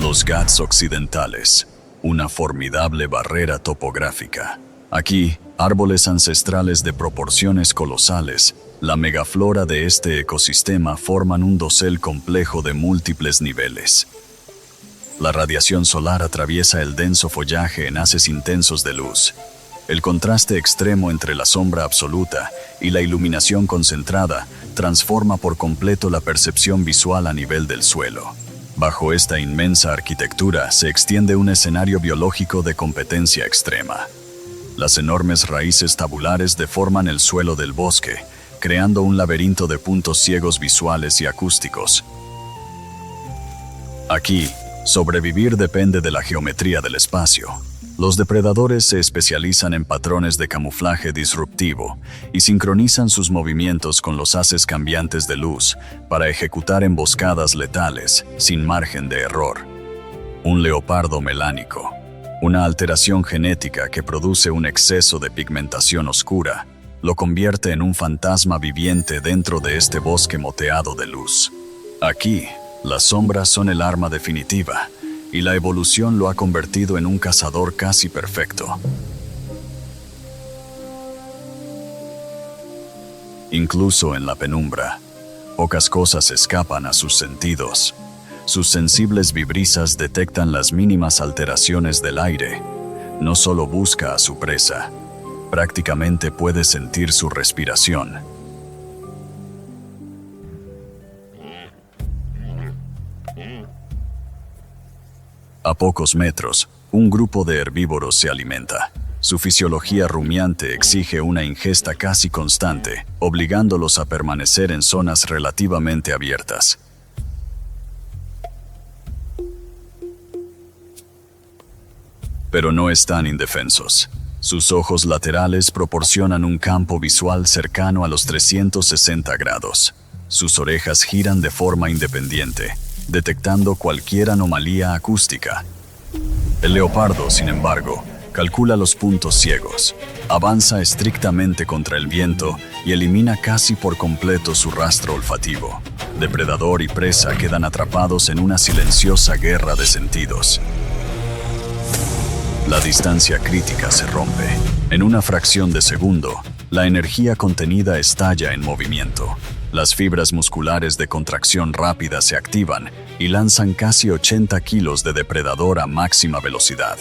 Los Ghats occidentales, una formidable barrera topográfica. Aquí, árboles ancestrales de proporciones colosales, la megaflora de este ecosistema forman un dosel complejo de múltiples niveles. La radiación solar atraviesa el denso follaje en haces intensos de luz. El contraste extremo entre la sombra absoluta y la iluminación concentrada transforma por completo la percepción visual a nivel del suelo. Bajo esta inmensa arquitectura se extiende un escenario biológico de competencia extrema. Las enormes raíces tabulares deforman el suelo del bosque, creando un laberinto de puntos ciegos visuales y acústicos. Aquí, sobrevivir depende de la geometría del espacio. Los depredadores se especializan en patrones de camuflaje disruptivo y sincronizan sus movimientos con los haces cambiantes de luz para ejecutar emboscadas letales sin margen de error. Un leopardo melánico, una alteración genética que produce un exceso de pigmentación oscura, lo convierte en un fantasma viviente dentro de este bosque moteado de luz. Aquí, las sombras son el arma definitiva, y la evolución lo ha convertido en un cazador casi perfecto. Incluso en la penumbra, pocas cosas escapan a sus sentidos. Sus sensibles vibrisas detectan las mínimas alteraciones del aire. No solo busca a su presa, prácticamente puede sentir su respiración. A pocos metros, un grupo de herbívoros se alimenta. Su fisiología rumiante exige una ingesta casi constante, obligándolos a permanecer en zonas relativamente abiertas. Pero no están indefensos. Sus ojos laterales proporcionan un campo visual cercano a los 360 grados. Sus orejas giran de forma independiente, detectando cualquier anomalía acústica. El leopardo, sin embargo, calcula los puntos ciegos, avanza estrictamente contra el viento y elimina casi por completo su rastro olfativo. Depredador y presa quedan atrapados en una silenciosa guerra de sentidos. La distancia crítica se rompe. En una fracción de segundo, la energía contenida estalla en movimiento. Las fibras musculares de contracción rápida se activan y lanzan casi 80 kilos de depredador a máxima velocidad.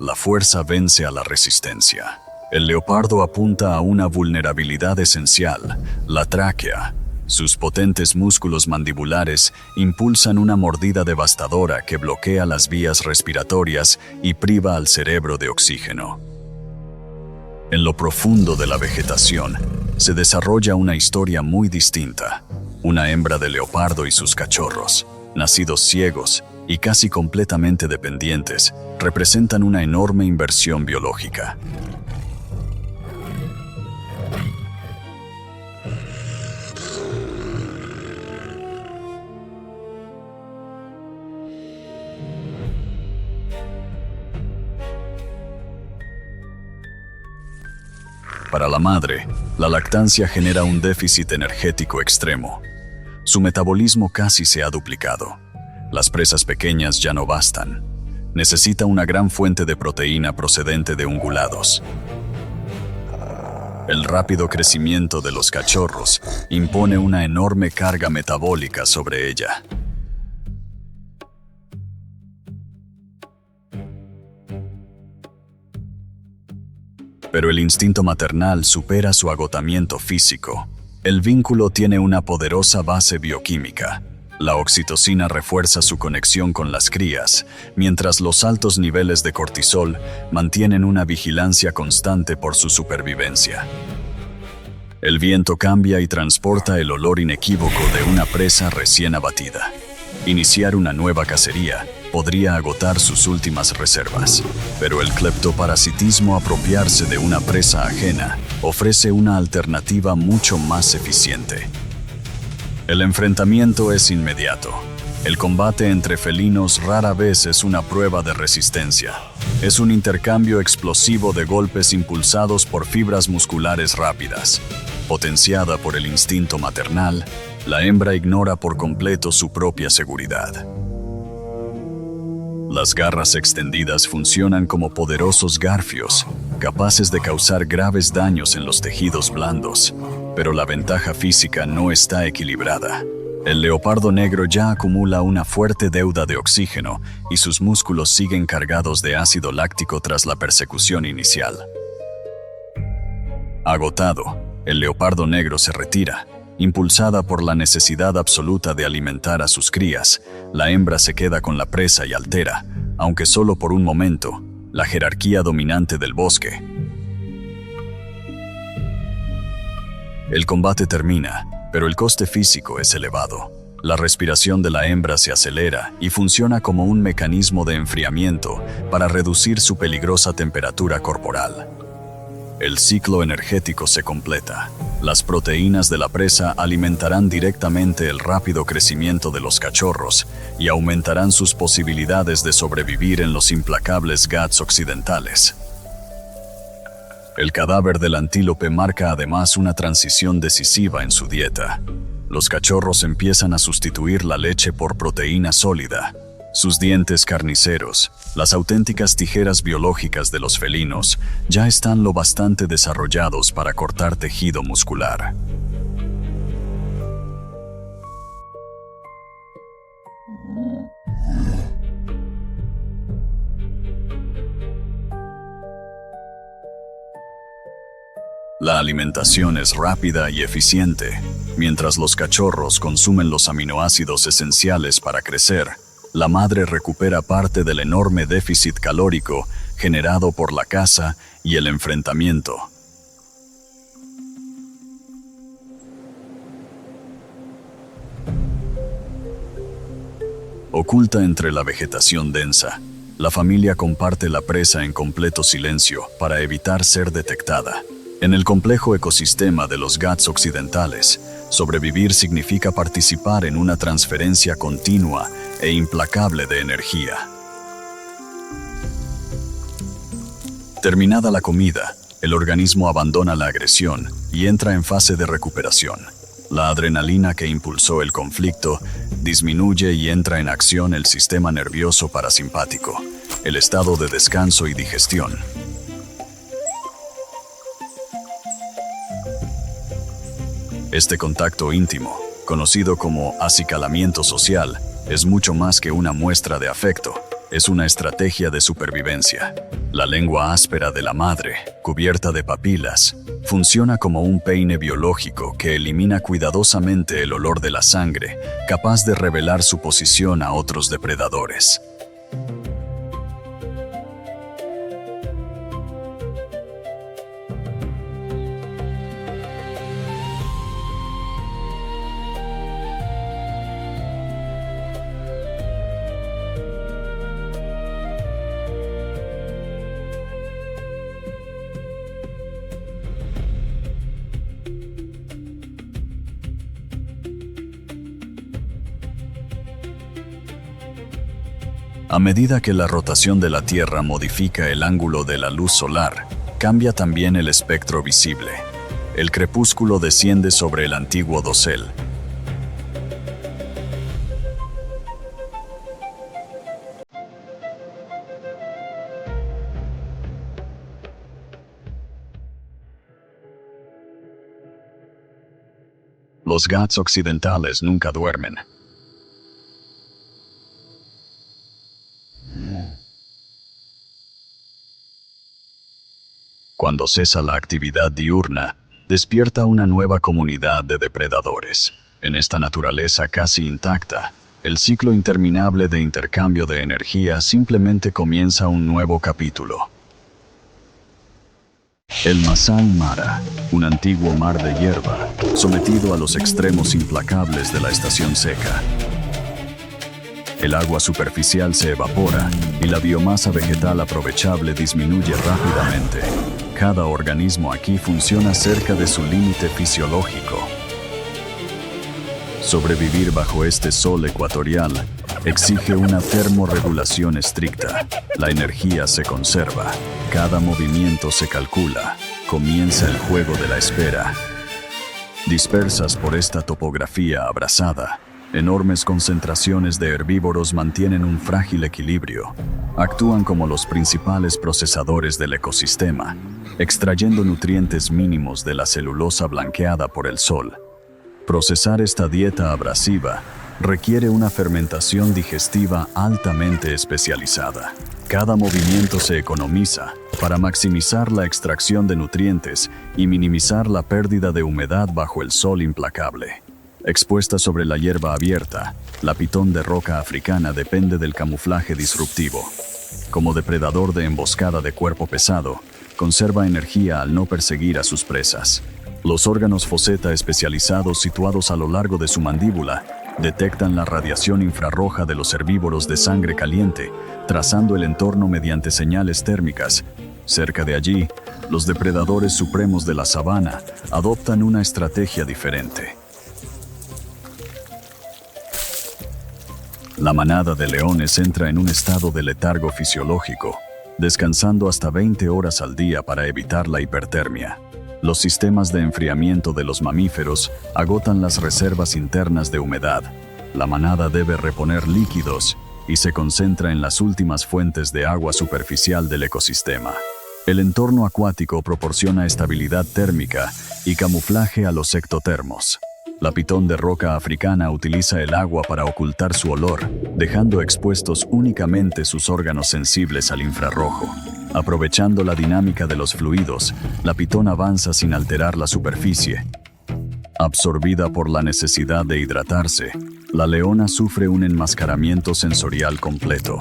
La fuerza vence a la resistencia. El leopardo apunta a una vulnerabilidad esencial, la tráquea. Sus potentes músculos mandibulares impulsan una mordida devastadora que bloquea las vías respiratorias y priva al cerebro de oxígeno. En lo profundo de la vegetación, se desarrolla una historia muy distinta. Una hembra de leopardo y sus cachorros, nacidos ciegos y casi completamente dependientes, representan una enorme inversión biológica. Para la madre, la lactancia genera un déficit energético extremo. Su metabolismo casi se ha duplicado. Las presas pequeñas ya no bastan. Necesita una gran fuente de proteína procedente de ungulados. El rápido crecimiento de los cachorros impone una enorme carga metabólica sobre ella. Pero el instinto maternal supera su agotamiento físico. El vínculo tiene una poderosa base bioquímica. La oxitocina refuerza su conexión con las crías, mientras los altos niveles de cortisol mantienen una vigilancia constante por su supervivencia. El viento cambia y transporta el olor inequívoco de una presa recién abatida. Iniciar una nueva cacería podría agotar sus últimas reservas, pero el cleptoparasitismo, apropiarse de una presa ajena, ofrece una alternativa mucho más eficiente. El enfrentamiento es inmediato. El combate entre felinos rara vez es una prueba de resistencia. Es un intercambio explosivo de golpes impulsados por fibras musculares rápidas. Potenciada por el instinto maternal, la hembra ignora por completo su propia seguridad. Las garras extendidas funcionan como poderosos garfios, capaces de causar graves daños en los tejidos blandos, pero la ventaja física no está equilibrada. El leopardo negro ya acumula una fuerte deuda de oxígeno y sus músculos siguen cargados de ácido láctico tras la persecución inicial. Agotado, el leopardo negro se retira. Impulsada por la necesidad absoluta de alimentar a sus crías, la hembra se queda con la presa y altera, aunque solo por un momento, la jerarquía dominante del bosque. El combate termina, pero el coste físico es elevado. La respiración de la hembra se acelera y funciona como un mecanismo de enfriamiento para reducir su peligrosa temperatura corporal. El ciclo energético se completa. Las proteínas de la presa alimentarán directamente el rápido crecimiento de los cachorros y aumentarán sus posibilidades de sobrevivir en los implacables Ghats occidentales. El cadáver del antílope marca además una transición decisiva en su dieta. Los cachorros empiezan a sustituir la leche por proteína sólida. Sus dientes carniceros, las auténticas tijeras biológicas de los felinos, ya están lo bastante desarrollados para cortar tejido muscular. La alimentación es rápida y eficiente. Mientras los cachorros consumen los aminoácidos esenciales para crecer, la madre recupera parte del enorme déficit calórico generado por la caza y el enfrentamiento. Oculta entre la vegetación densa, la familia comparte la presa en completo silencio para evitar ser detectada. En el complejo ecosistema de los Ghats occidentales, sobrevivir significa participar en una transferencia continua e implacable de energía. Terminada la comida, el organismo abandona la agresión y entra en fase de recuperación. La adrenalina que impulsó el conflicto disminuye y entra en acción el sistema nervioso parasimpático, el estado de descanso y digestión. Este contacto íntimo, conocido como acicalamiento social, es mucho más que una muestra de afecto, es una estrategia de supervivencia. La lengua áspera de la madre, cubierta de papilas, funciona como un peine biológico que elimina cuidadosamente el olor de la sangre, capaz de revelar su posición a otros depredadores. A medida que la rotación de la Tierra modifica el ángulo de la luz solar, cambia también el espectro visible. El crepúsculo desciende sobre el antiguo dosel. Los Ghats occidentales nunca duermen. Cuando cesa la actividad diurna, despierta una nueva comunidad de depredadores. En esta naturaleza casi intacta, el ciclo interminable de intercambio de energía simplemente comienza un nuevo capítulo. El Masai Mara, un antiguo mar de hierba, sometido a los extremos implacables de la estación seca. El agua superficial se evapora y la biomasa vegetal aprovechable disminuye rápidamente. Cada organismo aquí funciona cerca de su límite fisiológico. Sobrevivir bajo este sol ecuatorial exige una termorregulación estricta. La energía se conserva, cada movimiento se calcula. Comienza el juego de la espera. Dispersas por esta topografía abrasada, enormes concentraciones de herbívoros mantienen un frágil equilibrio. Actúan como los principales procesadores del ecosistema, extrayendo nutrientes mínimos de la celulosa blanqueada por el sol. Procesar esta dieta abrasiva requiere una fermentación digestiva altamente especializada. Cada movimiento se economiza para maximizar la extracción de nutrientes y minimizar la pérdida de humedad bajo el sol implacable. Expuesta sobre la hierba abierta, la pitón de roca africana depende del camuflaje disruptivo. Como depredador de emboscada de cuerpo pesado, conserva energía al no perseguir a sus presas. Los órganos foseta especializados situados a lo largo de su mandíbula detectan la radiación infrarroja de los herbívoros de sangre caliente, trazando el entorno mediante señales térmicas. Cerca de allí, los depredadores supremos de la sabana adoptan una estrategia diferente. La manada de leones entra en un estado de letargo fisiológico, descansando hasta 20 horas al día para evitar la hipertermia. Los sistemas de enfriamiento de los mamíferos agotan las reservas internas de humedad. La manada debe reponer líquidos y se concentra en las últimas fuentes de agua superficial del ecosistema. El entorno acuático proporciona estabilidad térmica y camuflaje a los ectotermos. La pitón de roca africana utiliza el agua para ocultar su olor, dejando expuestos únicamente sus órganos sensibles al infrarrojo. Aprovechando la dinámica de los fluidos, la pitón avanza sin alterar la superficie. Absorbida por la necesidad de hidratarse, la leona sufre un enmascaramiento sensorial completo.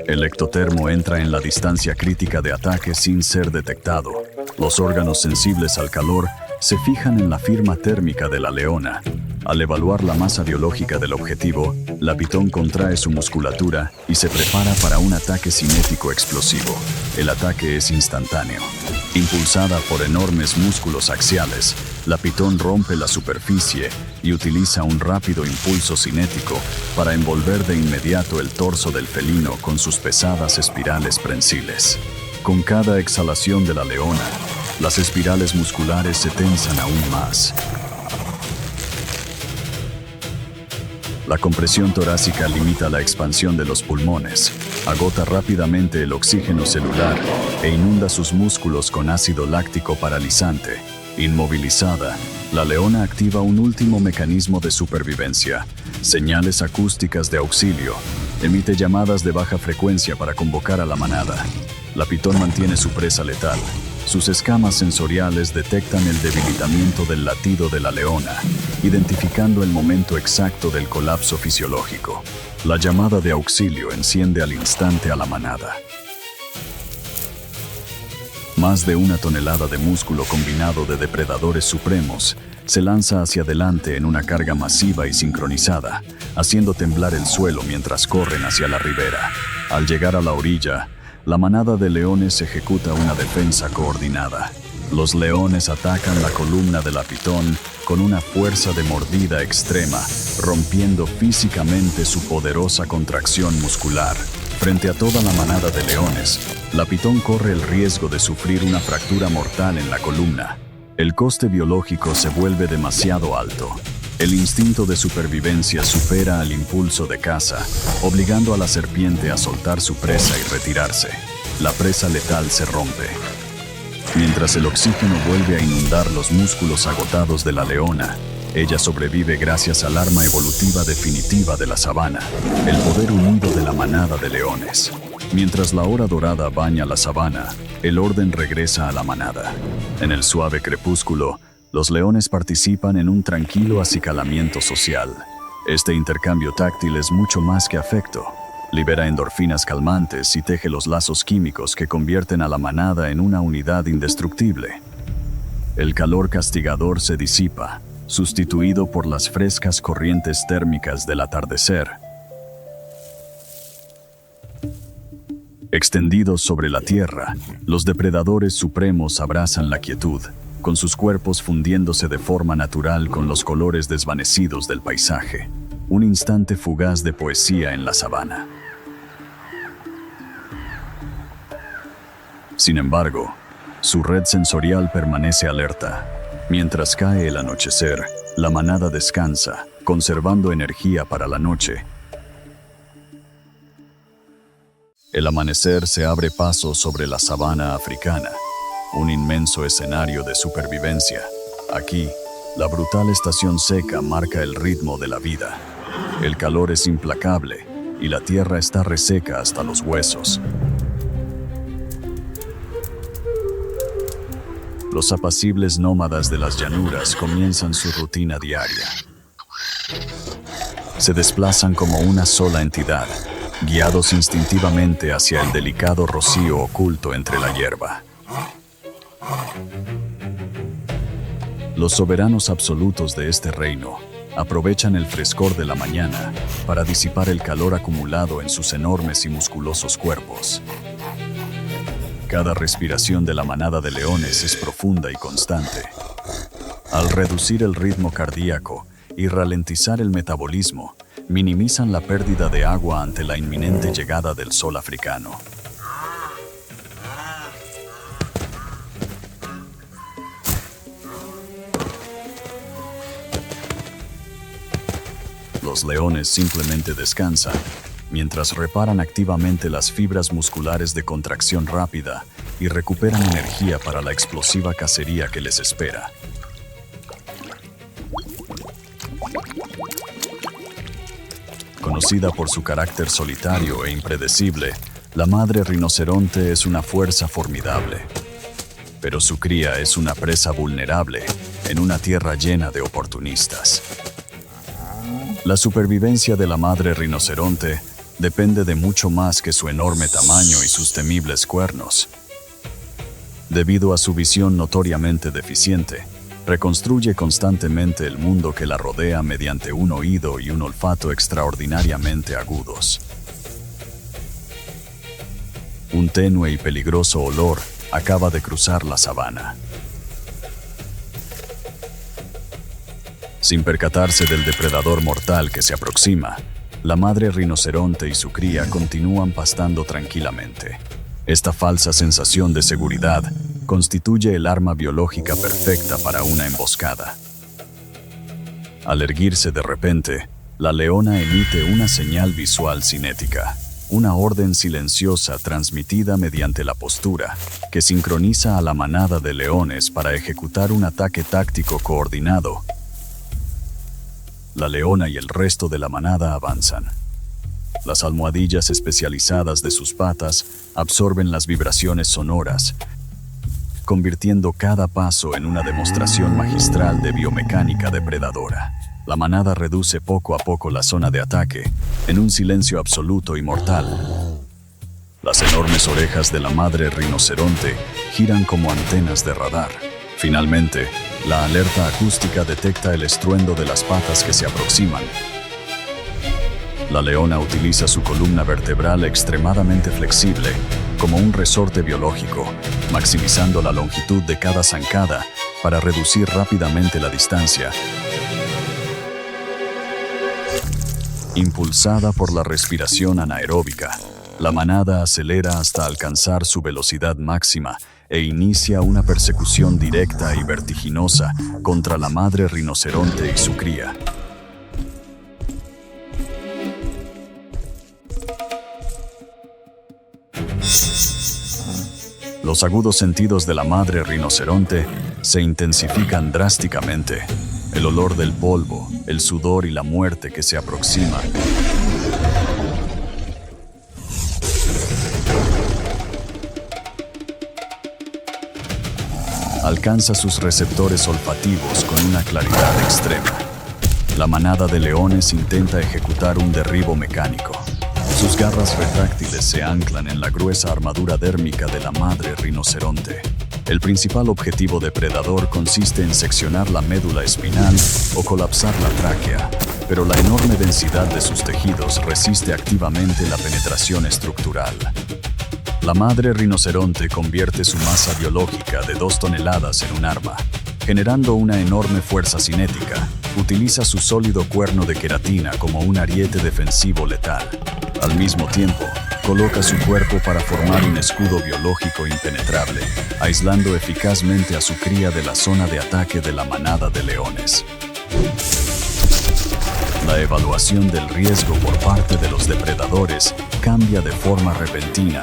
El ectotermo entra en la distancia crítica de ataque sin ser detectado. Los órganos sensibles al calor se fijan en la firma térmica de la leona. Al evaluar la masa biológica del objetivo, la pitón contrae su musculatura y se prepara para un ataque cinético explosivo. El ataque es instantáneo. Impulsada por enormes músculos axiales, la pitón rompe la superficie y utiliza un rápido impulso cinético para envolver de inmediato el torso del felino con sus pesadas espirales prensiles. Con cada exhalación de la leona, las espirales musculares se tensan aún más. La compresión torácica limita la expansión de los pulmones, agota rápidamente el oxígeno celular e inunda sus músculos con ácido láctico paralizante. Inmovilizada, la leona activa un último mecanismo de supervivencia, señales acústicas de auxilio. Emite llamadas de baja frecuencia para convocar a la manada. La pitón mantiene su presa letal. Sus escamas sensoriales detectan el debilitamiento del latido de la leona, identificando el momento exacto del colapso fisiológico. La llamada de auxilio enciende al instante a la manada. Más de 1 tonelada de músculo combinado de depredadores supremos se lanza hacia adelante en una carga masiva y sincronizada, haciendo temblar el suelo mientras corren hacia la ribera. Al llegar a la orilla, la manada de leones ejecuta una defensa coordinada. Los leones atacan la columna de la pitón con una fuerza de mordida extrema, rompiendo físicamente su poderosa contracción muscular. Frente a toda la manada de leones, la pitón corre el riesgo de sufrir una fractura mortal en la columna. El coste biológico se vuelve demasiado alto. El instinto de supervivencia supera al impulso de caza, obligando a la serpiente a soltar su presa y retirarse. La presa letal se rompe. Mientras el oxígeno vuelve a inundar los músculos agotados de la leona, ella sobrevive gracias al arma evolutiva definitiva de la sabana, el poder unido de la manada de leones. Mientras la hora dorada baña la sabana, el orden regresa a la manada. En el suave crepúsculo, los leones participan en un tranquilo acicalamiento social. Este intercambio táctil es mucho más que afecto. Libera endorfinas calmantes y teje los lazos químicos que convierten a la manada en una unidad indestructible. El calor castigador se disipa, sustituido por las frescas corrientes térmicas del atardecer. Extendidos sobre la tierra, los depredadores supremos abrazan la quietud. con sus cuerpos fundiéndose de forma natural con los colores desvanecidos del paisaje. Un instante fugaz de poesía en la sabana. Sin embargo, su red sensorial permanece alerta. Mientras cae el anochecer, la manada descansa, conservando energía para la noche. El amanecer se abre paso sobre la sabana africana, un inmenso escenario de supervivencia. Aquí, la brutal estación seca marca el ritmo de la vida. El calor es implacable y la tierra está reseca hasta los huesos. Los apacibles nómadas de las llanuras comienzan su rutina diaria. Se desplazan como una sola entidad, guiados instintivamente hacia el delicado rocío oculto entre la hierba. Los soberanos absolutos de este reino aprovechan el frescor de la mañana para disipar el calor acumulado en sus enormes y musculosos cuerpos. Cada respiración de la manada de leones es profunda y constante. Al reducir el ritmo cardíaco y ralentizar el metabolismo, minimizan la pérdida de agua ante la inminente llegada del sol africano. Los leones simplemente descansan, mientras reparan activamente las fibras musculares de contracción rápida y recuperan energía para la explosiva cacería que les espera. Conocida por su carácter solitario e impredecible, la madre rinoceronte es una fuerza formidable. Pero su cría es una presa vulnerable en una tierra llena de oportunistas. La supervivencia de la madre rinoceronte depende de mucho más que su enorme tamaño y sus temibles cuernos. Debido a su visión notoriamente deficiente, reconstruye constantemente el mundo que la rodea mediante un oído y un olfato extraordinariamente agudos. Un tenue y peligroso olor acaba de cruzar la sabana. Sin percatarse del depredador mortal que se aproxima, la madre rinoceronte y su cría continúan pastando tranquilamente. Esta falsa sensación de seguridad constituye el arma biológica perfecta para una emboscada. Al erguirse de repente, la leona emite una señal visual cinética, una orden silenciosa transmitida mediante la postura, que sincroniza a la manada de leones para ejecutar un ataque táctico coordinado. La leona y el resto de la manada avanzan. Las almohadillas especializadas de sus patas absorben las vibraciones sonoras, convirtiendo cada paso en una demostración magistral de biomecánica depredadora. La manada reduce poco a poco la zona de ataque, en un silencio absoluto y mortal. Las enormes orejas de la madre rinoceronte giran como antenas de radar. Finalmente, la alerta acústica detecta el estruendo de las patas que se aproximan. La leona utiliza su columna vertebral extremadamente flexible, como un resorte biológico, maximizando la longitud de cada zancada para reducir rápidamente la distancia. Impulsada por la respiración anaeróbica, la manada acelera hasta alcanzar su velocidad máxima e inicia una persecución directa y vertiginosa contra la madre rinoceronte y su cría. Los agudos sentidos de la madre rinoceronte se intensifican drásticamente. El olor del polvo, el sudor y la muerte que se aproximan. Alcanza sus receptores olfativos con una claridad extrema. La manada de leones intenta ejecutar un derribo mecánico. Sus garras retráctiles se anclan en la gruesa armadura dérmica de la madre rinoceronte. El principal objetivo depredador consiste en seccionar la médula espinal o colapsar la tráquea, pero la enorme densidad de sus tejidos resiste activamente la penetración estructural. La madre rinoceronte convierte su masa biológica de 2 toneladas en un arma, generando una enorme fuerza cinética. Utiliza su sólido cuerno de queratina como un ariete defensivo letal. Al mismo tiempo, coloca su cuerpo para formar un escudo biológico impenetrable, aislando eficazmente a su cría de la zona de ataque de la manada de leones. La evaluación del riesgo por parte de los depredadores cambia de forma repentina.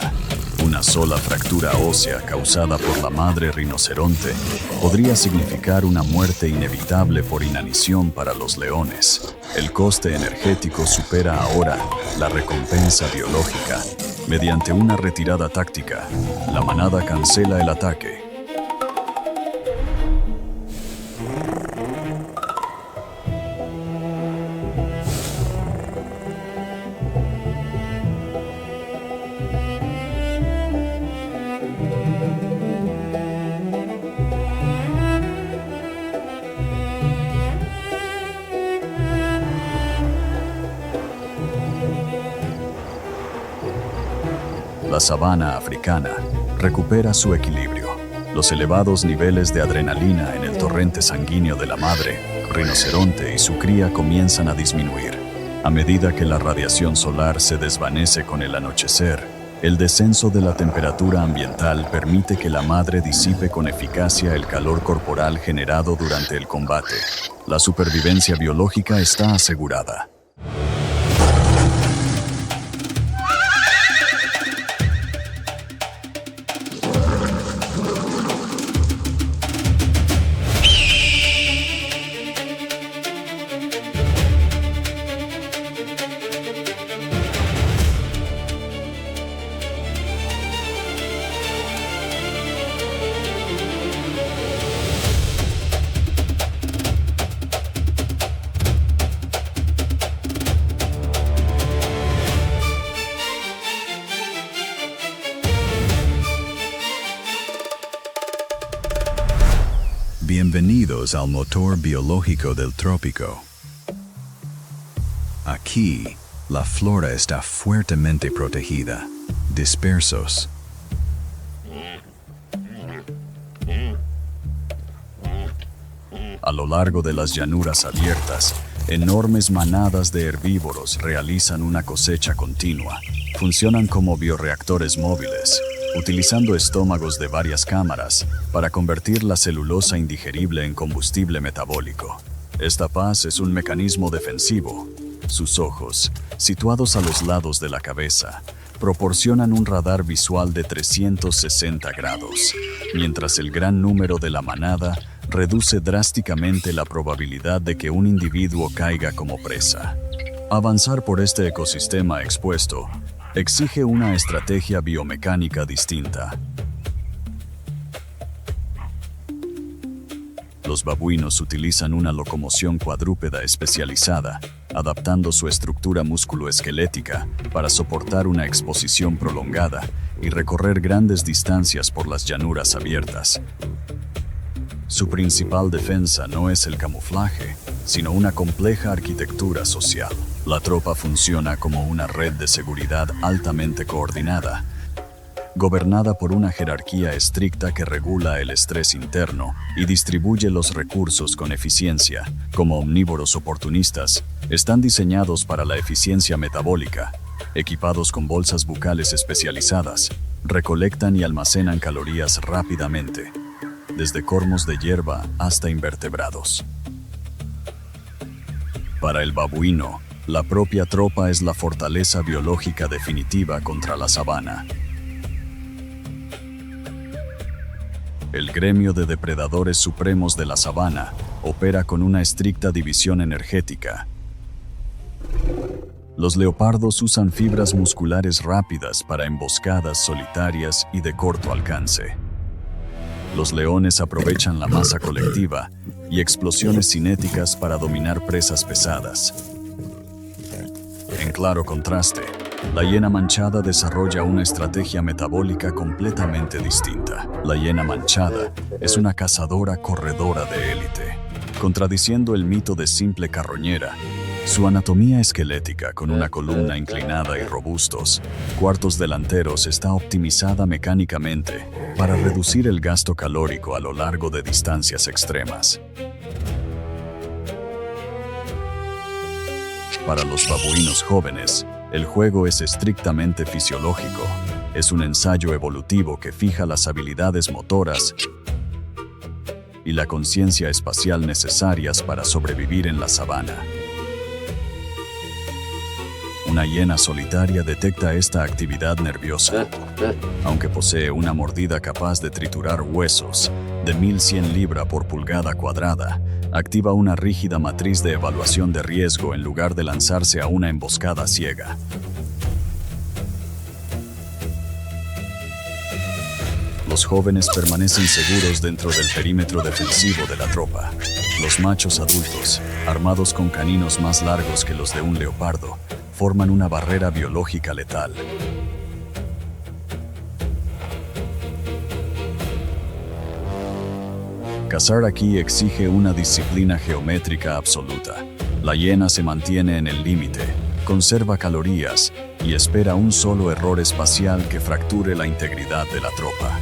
Una sola fractura ósea causada por la madre rinoceronte podría significar una muerte inevitable por inanición para los leones. El coste energético supera ahora la recompensa biológica. Mediante una retirada táctica, la manada cancela el ataque. La sabana africana recupera su equilibrio. Los elevados niveles de adrenalina en el torrente sanguíneo de la madre rinoceronte y su cría comienzan a disminuir. A medida que la radiación solar se desvanece con el anochecer, el descenso de la temperatura ambiental permite que la madre disipe con eficacia el calor corporal generado durante el combate. La supervivencia biológica está asegurada. Bienvenidos al motor biológico del trópico. Aquí, la flora está fuertemente protegida. Dispersos. A lo largo de las llanuras abiertas, enormes manadas de herbívoros realizan una cosecha continua. Funcionan como bioreactores móviles, utilizando estómagos de varias cámaras para convertir la celulosa indigerible en combustible metabólico. Esta paz es un mecanismo defensivo. Sus ojos, situados a los lados de la cabeza, proporcionan un radar visual de 360 grados, mientras el gran número de la manada reduce drásticamente la probabilidad de que un individuo caiga como presa. Avanzar por este ecosistema expuesto exige una estrategia biomecánica distinta. Los babuinos utilizan una locomoción cuadrúpeda especializada, adaptando su estructura musculoesquelética para soportar una exposición prolongada y recorrer grandes distancias por las llanuras abiertas. Su principal defensa no es el camuflaje, sino una compleja arquitectura social. La tropa funciona como una red de seguridad altamente coordinada, gobernada por una jerarquía estricta que regula el estrés interno y distribuye los recursos con eficiencia. Como omnívoros oportunistas, están diseñados para la eficiencia metabólica. Equipados con bolsas bucales especializadas, recolectan y almacenan calorías rápidamente, desde cormos de hierba hasta invertebrados. Para el babuino, la propia tropa es la fortaleza biológica definitiva contra la sabana. El gremio de depredadores supremos de la sabana opera con una estricta división energética. Los leopardos usan fibras musculares rápidas para emboscadas solitarias y de corto alcance. Los leones aprovechan la masa colectiva y explosiones cinéticas para dominar presas pesadas. En claro contraste, la hiena manchada desarrolla una estrategia metabólica completamente distinta. La hiena manchada es una cazadora corredora de élite. Contradiciendo el mito de simple carroñera, Su anatomía esquelética, con una columna inclinada y robustos cuartos delanteros, está optimizada mecánicamente para reducir el gasto calórico a lo largo de distancias extremas. Para los babuinos jóvenes, el juego es estrictamente fisiológico. Es un ensayo evolutivo que fija las habilidades motoras y la conciencia espacial necesarias para sobrevivir en la sabana. Una hiena solitaria detecta esta actividad nerviosa. Aunque posee una mordida capaz de triturar huesos de 1100 libras por pulgada cuadrada, activa una rígida matriz de evaluación de riesgo en lugar de lanzarse a una emboscada ciega. Los jóvenes permanecen seguros dentro del perímetro defensivo de la tropa. Los machos adultos, armados con caninos más largos que los de un leopardo, forman una barrera biológica letal. Cazar aquí exige una disciplina geométrica absoluta. La hiena se mantiene en el límite, conserva calorías y espera un solo error espacial que fracture la integridad de la tropa.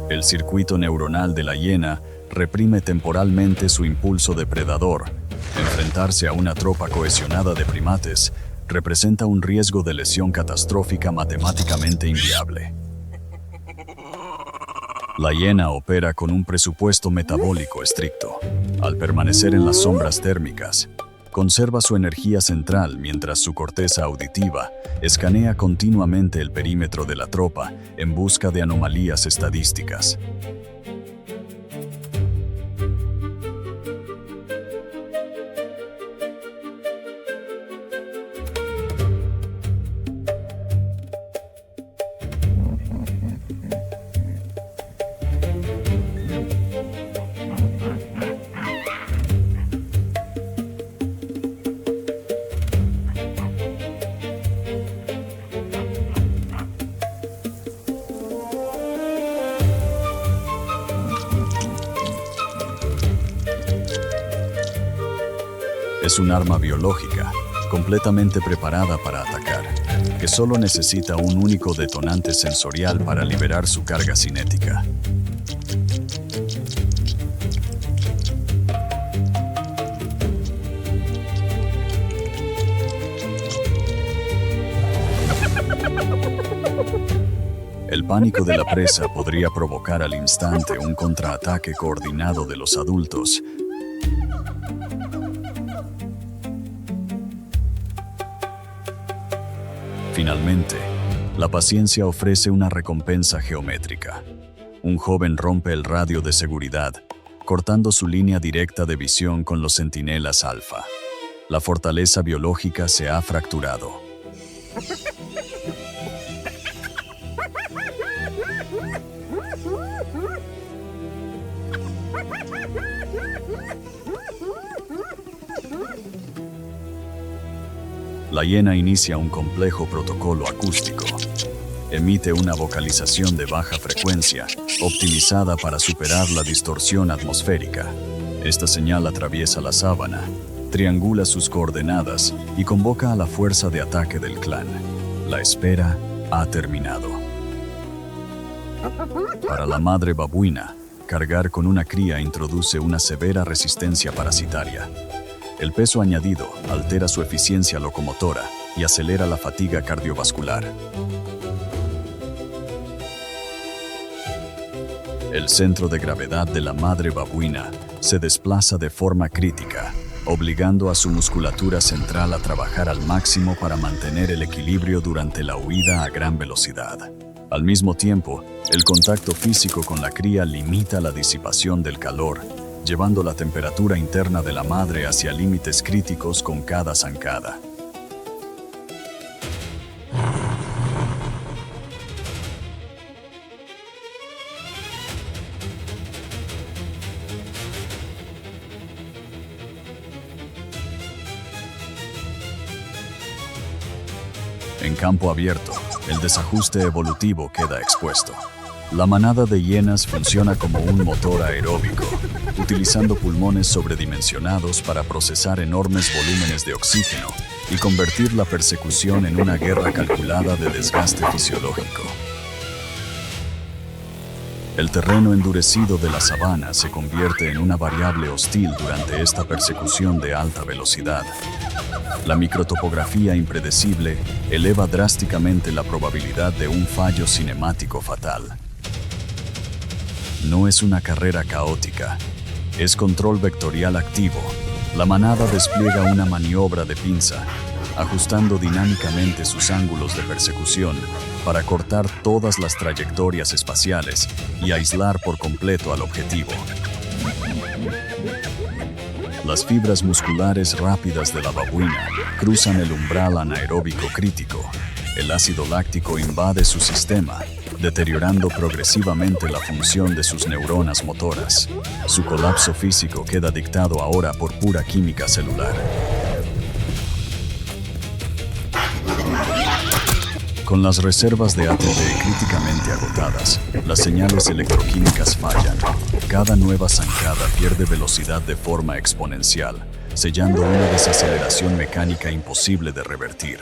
El circuito neuronal de la hiena reprime temporalmente su impulso depredador. Enfrentarse a una tropa cohesionada de primates representa un riesgo de lesión catastrófica matemáticamente inviable. La hiena opera con un presupuesto metabólico estricto. Al permanecer en las sombras térmicas, conserva su energía central mientras su corteza auditiva escanea continuamente el perímetro de la tropa en busca de anomalías estadísticas. Es un arma biológica, completamente preparada para atacar, que solo necesita un único detonante sensorial para liberar su carga cinética. El pánico de la presa podría provocar al instante un contraataque coordinado de los adultos. Finalmente, la paciencia ofrece una recompensa geométrica. Un joven rompe el radio de seguridad, cortando su línea directa de visión con los centinelas alfa. La fortaleza biológica se ha fracturado. La hiena inicia un complejo protocolo acústico. Emite una vocalización de baja frecuencia, optimizada para superar la distorsión atmosférica. Esta señal atraviesa la sábana, triangula sus coordenadas y convoca a la fuerza de ataque del clan. La espera ha terminado. Para la madre babuina, cargar con una cría introduce una severa resistencia parasitaria. El peso añadido altera su eficiencia locomotora y acelera la fatiga cardiovascular. El centro de gravedad de la madre babuina se desplaza de forma crítica, obligando a su musculatura central a trabajar al máximo para mantener el equilibrio durante la huida a gran velocidad. Al mismo tiempo, el contacto físico con la cría limita la disipación del calor, llevando la temperatura interna de la madre hacia límites críticos con cada zancada. En campo abierto, el desajuste evolutivo queda expuesto. La manada de hienas funciona como un motor aeróbico, utilizando pulmones sobredimensionados para procesar enormes volúmenes de oxígeno y convertir la persecución en una guerra calculada de desgaste fisiológico. El terreno endurecido de la sabana se convierte en una variable hostil durante esta persecución de alta velocidad. La microtopografía impredecible eleva drásticamente la probabilidad de un fallo cinemático fatal. No es una carrera caótica, es control vectorial activo. La manada despliega una maniobra de pinza, ajustando dinámicamente sus ángulos de persecución para cortar todas las trayectorias espaciales y aislar por completo al objetivo. Las fibras musculares rápidas de la babuina cruzan el umbral anaeróbico crítico. El ácido láctico invade su sistema, deteriorando progresivamente la función de sus neuronas motoras. Su colapso físico queda dictado ahora por pura química celular. Con las reservas de ATP críticamente agotadas, las señales electroquímicas fallan. Cada nueva zancada pierde velocidad de forma exponencial, sellando una desaceleración mecánica imposible de revertir.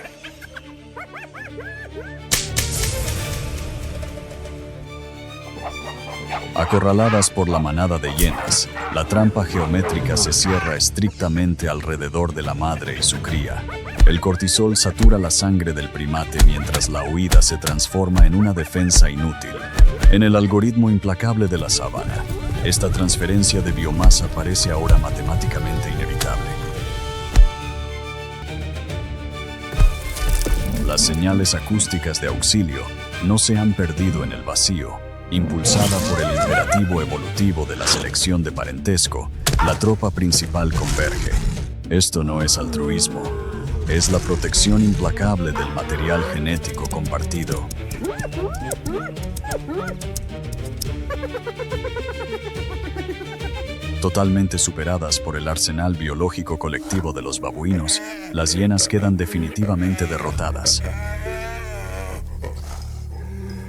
Acorraladas por la manada de hienas, la trampa geométrica se cierra estrictamente alrededor de la madre y su cría. El cortisol satura la sangre del primate mientras la huida se transforma en una defensa inútil. En el algoritmo implacable de la sabana, esta transferencia de biomasa parece ahora matemáticamente inevitable. Las señales acústicas de auxilio no se han perdido en el vacío. Impulsada por el imperativo evolutivo de la selección de parentesco, la tropa principal converge. Esto no es altruismo, es la protección implacable del material genético compartido. Totalmente superadas por el arsenal biológico colectivo de los babuinos, las hienas quedan definitivamente derrotadas.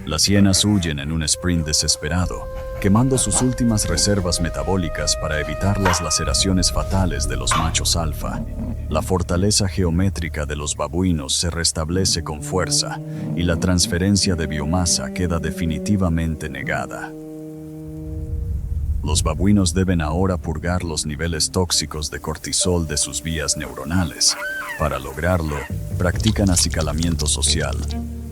Las hienas huyen en un sprint desesperado, quemando sus últimas reservas metabólicas para evitar las laceraciones fatales de los machos alfa. La fortaleza geométrica de los babuinos se restablece con fuerza y la transferencia de biomasa queda definitivamente negada. Los babuinos deben ahora purgar los niveles tóxicos de cortisol de sus vías neuronales. Para lograrlo, practican acicalamiento social,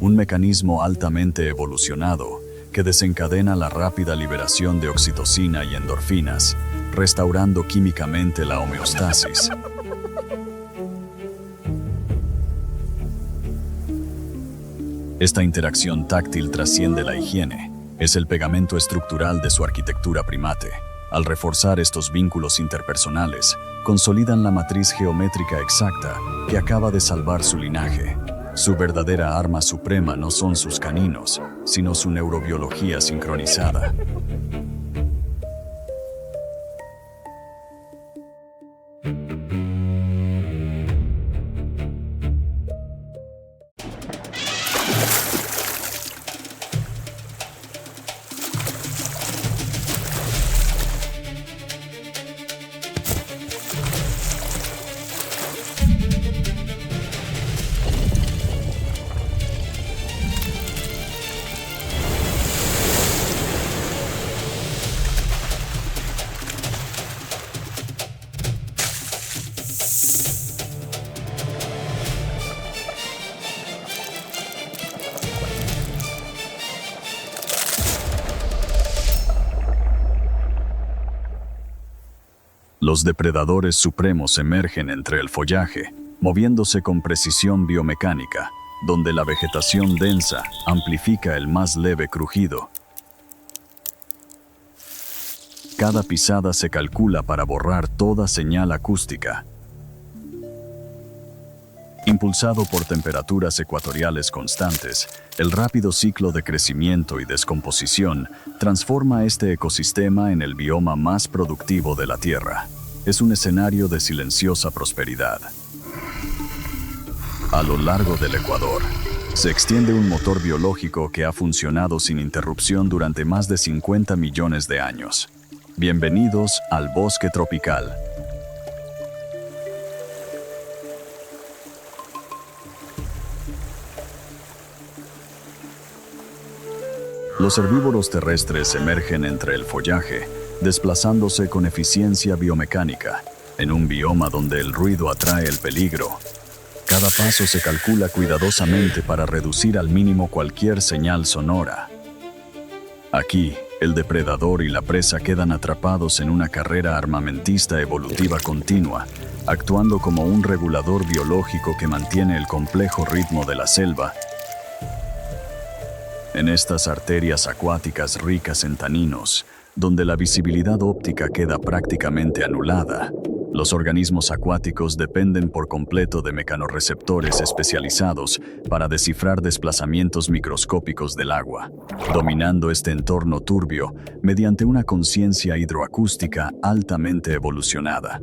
un mecanismo altamente evolucionado que desencadena la rápida liberación de oxitocina y endorfinas, restaurando químicamente la homeostasis. Esta interacción táctil trasciende la higiene. Es el pegamento estructural de su arquitectura primate. Al reforzar estos vínculos interpersonales, consolidan la matriz geométrica exacta que acaba de salvar su linaje. Su verdadera arma suprema no son sus caninos, sino su neurobiología sincronizada. Los depredadores supremos emergen entre el follaje, moviéndose con precisión biomecánica, donde la vegetación densa amplifica el más leve crujido. Cada pisada se calcula para borrar toda señal acústica. Impulsado por temperaturas ecuatoriales constantes, el rápido ciclo de crecimiento y descomposición transforma este ecosistema en el bioma más productivo de la Tierra. Es un escenario de silenciosa prosperidad. A lo largo del Ecuador, Se extiende un motor biológico que ha funcionado sin interrupción durante más de 50 millones de años. Bienvenidos al bosque tropical. Los herbívoros terrestres emergen entre el follaje, desplazándose con eficiencia biomecánica, en un bioma donde el ruido atrae el peligro. Cada paso se calcula cuidadosamente para reducir al mínimo cualquier señal sonora. Aquí, el depredador y la presa quedan atrapados en una carrera armamentista evolutiva continua, actuando como un regulador biológico que mantiene el complejo ritmo de la selva. En estas arterias acuáticas ricas en taninos, donde la visibilidad óptica queda prácticamente anulada, los organismos acuáticos dependen por completo de mecanorreceptores especializados para descifrar desplazamientos microscópicos del agua, dominando este entorno turbio mediante una conciencia hidroacústica altamente evolucionada.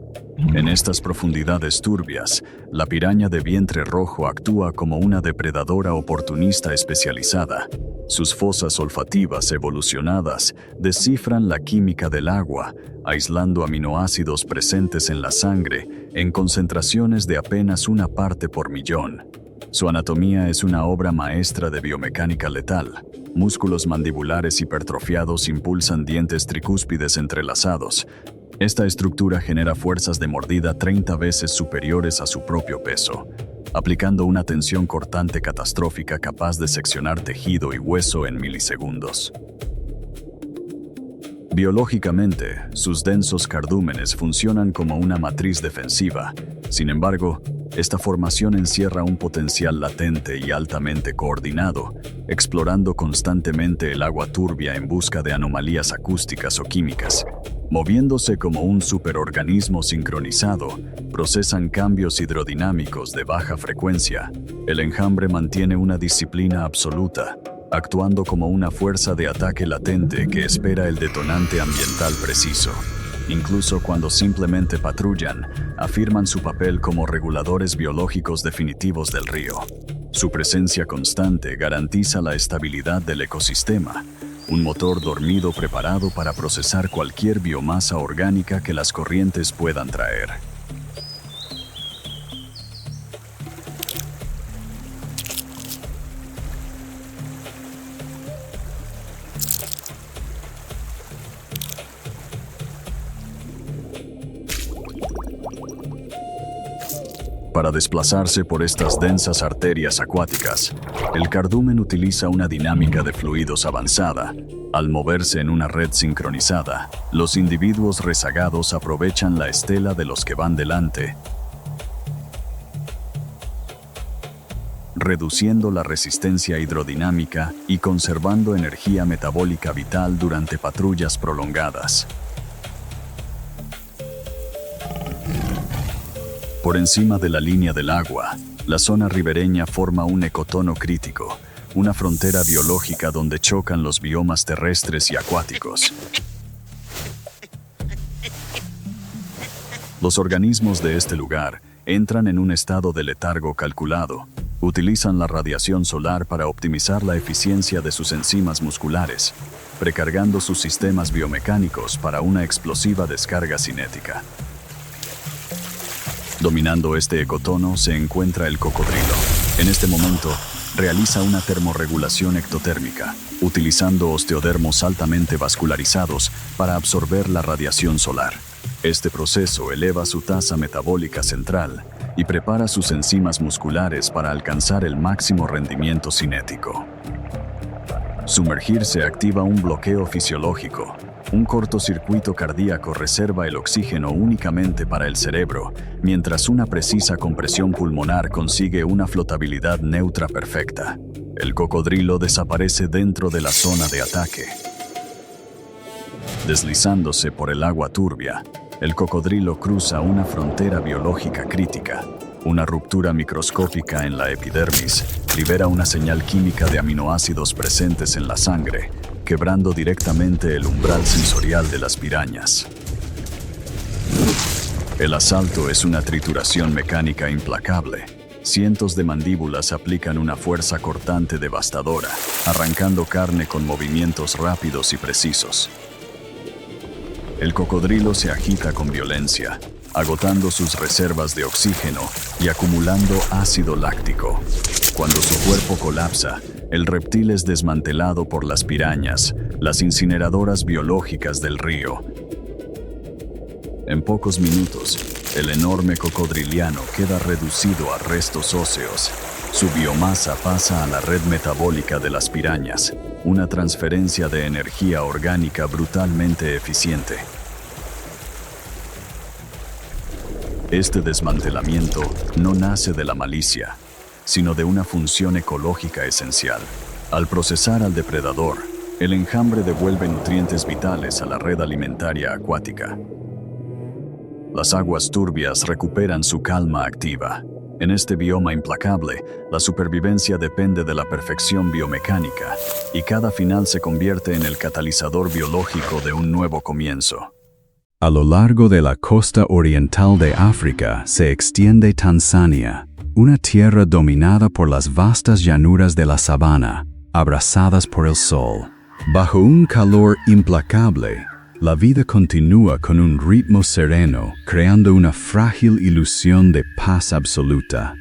En estas profundidades turbias, la piraña de vientre rojo actúa como una depredadora oportunista especializada. Sus fosas olfativas evolucionadas descifran la química del agua, aislando aminoácidos presentes en la sangre en concentraciones de apenas 1 parte por millón. Su anatomía es una obra maestra de biomecánica letal. Músculos mandibulares hipertrofiados impulsan dientes tricúspides entrelazados. Esta estructura genera fuerzas de mordida 30 veces superiores a su propio peso, aplicando una tensión cortante catastrófica capaz de seccionar tejido y hueso en milisegundos. Biológicamente, sus densos cardúmenes funcionan como una matriz defensiva. Sin embargo, esta formación encierra un potencial latente y altamente coordinado, explorando constantemente el agua turbia en busca de anomalías acústicas o químicas. Moviéndose como un superorganismo sincronizado, procesan cambios hidrodinámicos de baja frecuencia. El enjambre mantiene una disciplina absoluta, actuando como una fuerza de ataque latente que espera el detonante ambiental preciso. Incluso cuando simplemente patrullan, afirman su papel como reguladores biológicos definitivos del río. Su presencia constante garantiza la estabilidad del ecosistema, un motor dormido preparado para procesar cualquier biomasa orgánica que las corrientes puedan traer. Para desplazarse por estas densas arterias acuáticas, el cardumen utiliza una dinámica de fluidos avanzada. Al moverse en una red sincronizada, los individuos rezagados aprovechan la estela de los que van delante, reduciendo la resistencia hidrodinámica y conservando energía metabólica vital durante patrullas prolongadas. Por encima de la línea del agua, la zona ribereña forma un ecotono crítico, una frontera biológica donde chocan los biomas terrestres y acuáticos. Los organismos de este lugar entran en un estado de letargo calculado. Utilizan la radiación solar para optimizar la eficiencia de sus enzimas musculares, precargando sus sistemas biomecánicos para una explosiva descarga cinética. Dominando este ecotono se encuentra el cocodrilo. En este momento, realiza una termorregulación ectotérmica, utilizando osteodermos altamente vascularizados para absorber la radiación solar. Este proceso eleva su tasa metabólica central y prepara sus enzimas musculares para alcanzar el máximo rendimiento cinético. Sumergirse activa un bloqueo fisiológico. Un cortocircuito cardíaco reserva el oxígeno únicamente para el cerebro, mientras una precisa compresión pulmonar consigue una flotabilidad neutra perfecta. El cocodrilo desaparece dentro de la zona de ataque. Deslizándose por el agua turbia, el cocodrilo cruza una frontera biológica crítica. Una ruptura microscópica en la epidermis libera una señal química de aminoácidos presentes en la sangre, quebrando directamente el umbral sensorial de las pirañas. El asalto es una trituración mecánica implacable. cientos de mandíbulas aplican una fuerza cortante devastadora, arrancando carne con movimientos rápidos y precisos. El cocodrilo se agita con violencia, agotando sus reservas de oxígeno y acumulando ácido láctico. Cuando su cuerpo colapsa, el reptil es desmantelado por las pirañas, las incineradoras biológicas del río. En pocos minutos, el enorme cocodriliano queda reducido a restos óseos. Su biomasa pasa a la red metabólica de las pirañas, una transferencia de energía orgánica brutalmente eficiente. Este desmantelamiento no nace de la malicia, sino de una función ecológica esencial. Al procesar al depredador, el enjambre devuelve nutrientes vitales a la red alimentaria acuática. Las aguas turbias recuperan su calma activa. En este bioma implacable, la supervivencia depende de la perfección biomecánica, y cada final se convierte en el catalizador biológico de un nuevo comienzo. A lo largo de la costa oriental de África se extiende Tanzania, una tierra dominada por las vastas llanuras de la sabana, abrazadas por el sol. Bajo un calor implacable, la vida continúa con un ritmo sereno, creando una frágil ilusión de paz absoluta.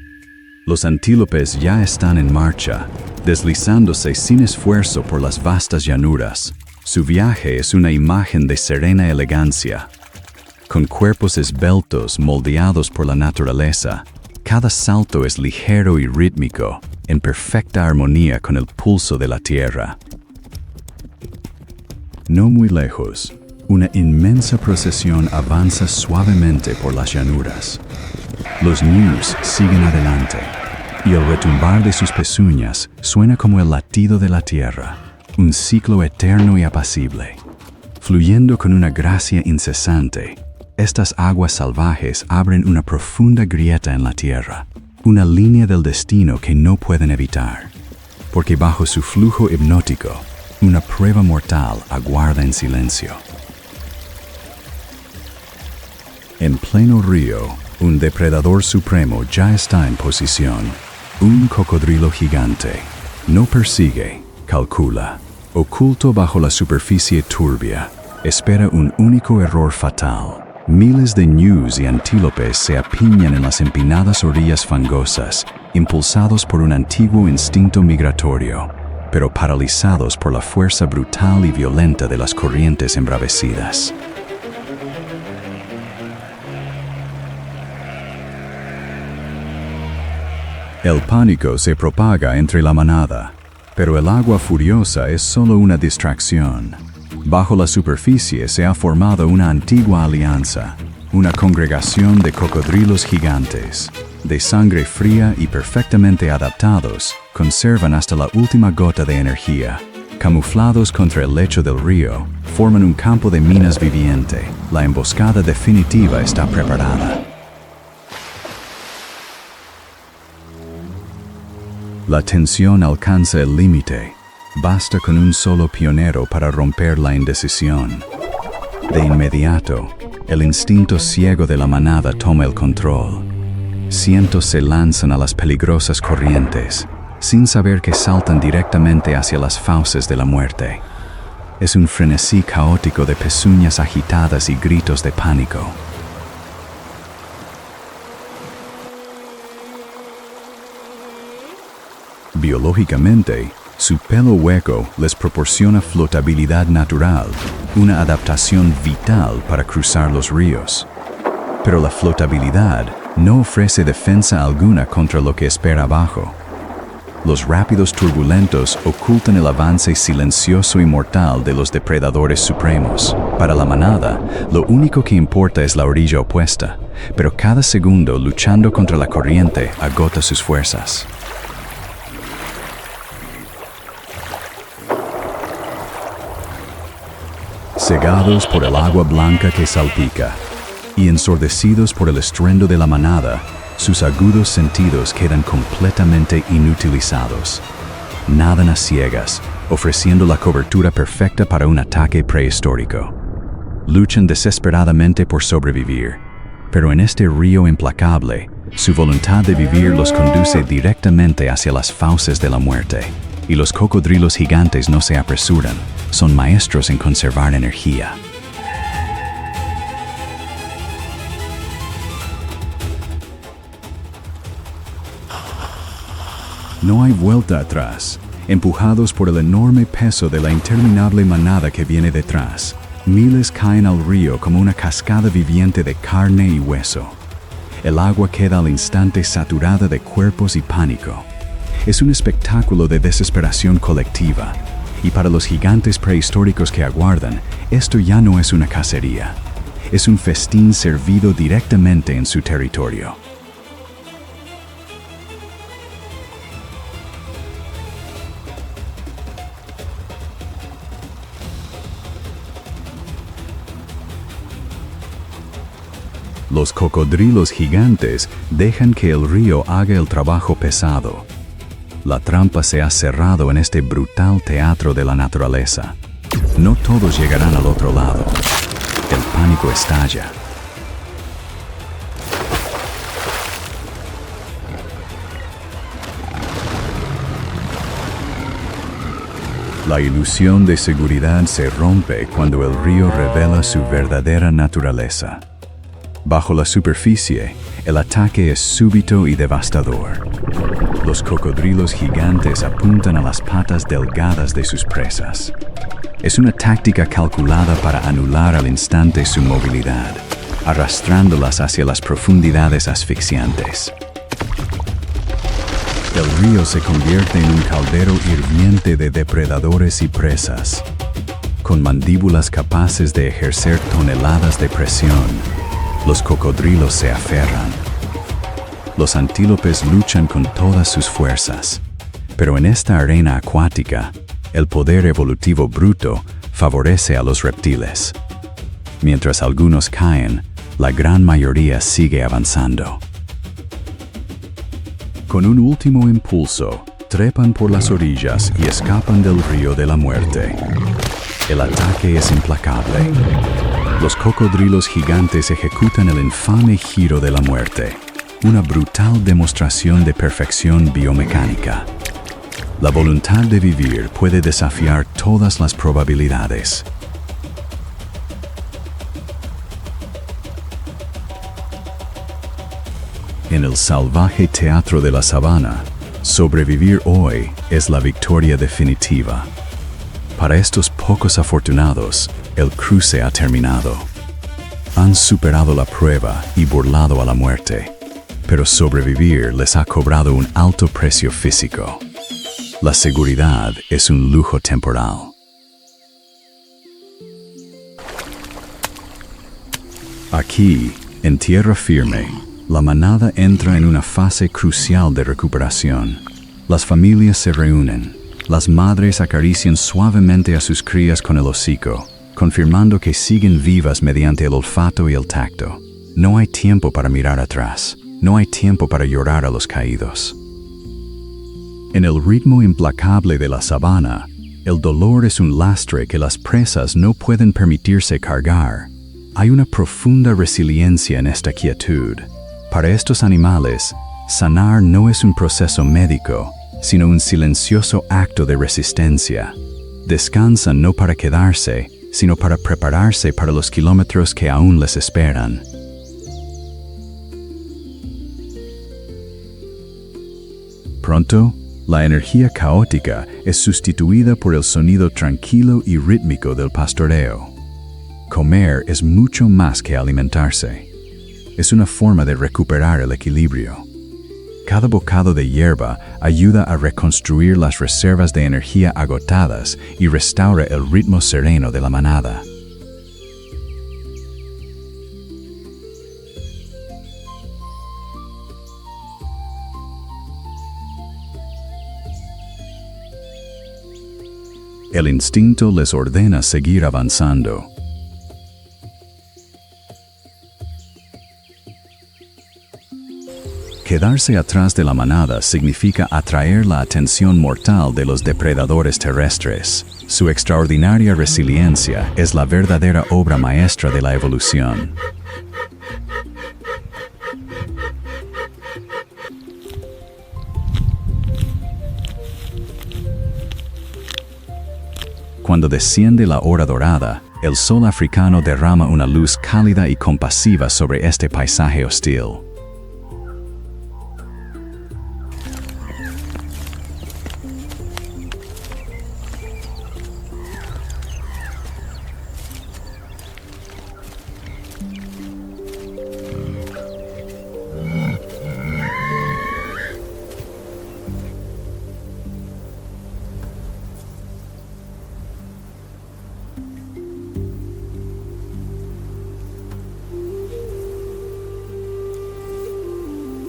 Los antílopes ya están en marcha, deslizándose sin esfuerzo por las vastas llanuras. Su viaje es una imagen de serena elegancia. Con cuerpos esbeltos moldeados por la naturaleza, cada salto es ligero y rítmico, en perfecta armonía con el pulso de la tierra. No muy lejos, una inmensa procesión avanza suavemente por las llanuras. Los ñus siguen adelante, y el retumbar de sus pezuñas suena como el latido de la tierra, un ciclo eterno y apacible. Fluyendo con una gracia incesante, estas aguas salvajes abren una profunda grieta en la tierra, una línea del destino que no pueden evitar, porque bajo su flujo hipnótico, una prueba mortal aguarda en silencio. En pleno río, un depredador supremo ya está en posición. Un cocodrilo gigante. No persigue, calcula. Oculto bajo la superficie turbia, espera un único error fatal. Miles de ñus y antílopes se apiñan en las empinadas orillas fangosas, impulsados por un antiguo instinto migratorio, pero paralizados por la fuerza brutal y violenta de las corrientes embravecidas. El pánico se propaga entre la manada, pero el agua furiosa es solo una distracción. Bajo la superficie se ha formado una antigua alianza, una congregación de cocodrilos gigantes. De sangre fría y perfectamente adaptados, conservan hasta la última gota de energía. Camuflados contra el lecho del río, forman un campo de minas viviente. La emboscada definitiva está preparada. La tensión alcanza el límite. Basta con un solo pionero para romper la indecisión. De inmediato, el instinto ciego de la manada toma el control. Cientos se lanzan a las peligrosas corrientes, sin saber que saltan directamente hacia las fauces de la muerte. Es un frenesí caótico de pezuñas agitadas y gritos de pánico. Biológicamente, su pelo hueco les proporciona flotabilidad natural, una adaptación vital para cruzar los ríos. Pero la flotabilidad no ofrece defensa alguna contra lo que espera abajo. Los rápidos turbulentos ocultan el avance silencioso y mortal de los depredadores supremos. Para la manada, lo único que importa es la orilla opuesta, pero cada segundo luchando contra la corriente agota sus fuerzas. Cegados por el agua blanca que salpica y ensordecidos por el estruendo de la manada, sus agudos sentidos quedan completamente inutilizados. Nadan a ciegas, ofreciendo la cobertura perfecta para un ataque prehistórico. Luchan desesperadamente por sobrevivir, pero en este río implacable, Su voluntad de vivir los conduce directamente hacia las fauces de la muerte, y los cocodrilos gigantes no se apresuran, son maestros en conservar energía. No hay vuelta atrás. Empujados por el enorme peso de la interminable manada que viene detrás, miles caen al río como una cascada viviente de carne y hueso. El agua queda al instante saturada de cuerpos y pánico. Es un espectáculo de desesperación colectiva, y para los gigantes prehistóricos que aguardan, esto ya no es una cacería. Es un festín servido directamente en su territorio. Los cocodrilos gigantes dejan que el río haga el trabajo pesado. La trampa se ha cerrado en este brutal teatro de la naturaleza. No todos llegarán al otro lado. El pánico estalla. La ilusión de seguridad se rompe cuando el río revela su verdadera naturaleza. Bajo la superficie, el ataque es súbito y devastador. Los cocodrilos gigantes apuntan a las patas delgadas de sus presas. Es una táctica calculada para anular al instante su movilidad, arrastrándolas hacia las profundidades asfixiantes. El río se convierte en un caldero hirviente de depredadores y presas, con mandíbulas capaces de ejercer toneladas de presión. Los cocodrilos se aferran. Los antílopes luchan con todas sus fuerzas, pero en esta arena acuática, el poder evolutivo bruto favorece a los reptiles. Mientras algunos caen, la gran mayoría sigue avanzando. Con un último impulso, trepan por las orillas y escapan del río de la muerte. El ataque es implacable. Los cocodrilos gigantes ejecutan el infame giro de la muerte, una brutal demostración de perfección biomecánica. La voluntad de vivir puede desafiar todas las probabilidades. En el salvaje teatro de la sabana, sobrevivir hoy es la victoria definitiva. Para estos pocos afortunados, el cruce ha terminado. Han superado la prueba y burlado a la muerte, pero sobrevivir les ha cobrado un alto precio físico. La seguridad es un lujo temporal. Aquí, en tierra firme, la manada entra en una fase crucial de recuperación. Las familias se reúnen. Las madres acarician suavemente a sus crías con el hocico, confirmando que siguen vivas mediante el olfato y el tacto. No hay tiempo para mirar atrás. No hay tiempo para llorar a los caídos. En el ritmo implacable de la sabana, el dolor es un lastre que las presas no pueden permitirse cargar. Hay una profunda resiliencia en esta quietud. Para estos animales, sanar no es un proceso médico, sino un silencioso acto de resistencia. Descansan no para quedarse, sino para prepararse para los kilómetros que aún les esperan. Pronto, la energía caótica es sustituida por el sonido tranquilo y rítmico del pastoreo. Comer es mucho más que alimentarse. Es una forma de recuperar el equilibrio. Cada bocado de hierba ayuda a reconstruir las reservas de energía agotadas y restaura el ritmo sereno de la manada. El instinto les ordena seguir avanzando. Quedarse atrás de la manada significa atraer la atención mortal de los depredadores terrestres. Su extraordinaria resiliencia es la verdadera obra maestra de la evolución. Cuando desciende la hora dorada, el sol africano derrama una luz cálida y compasiva sobre este paisaje hostil.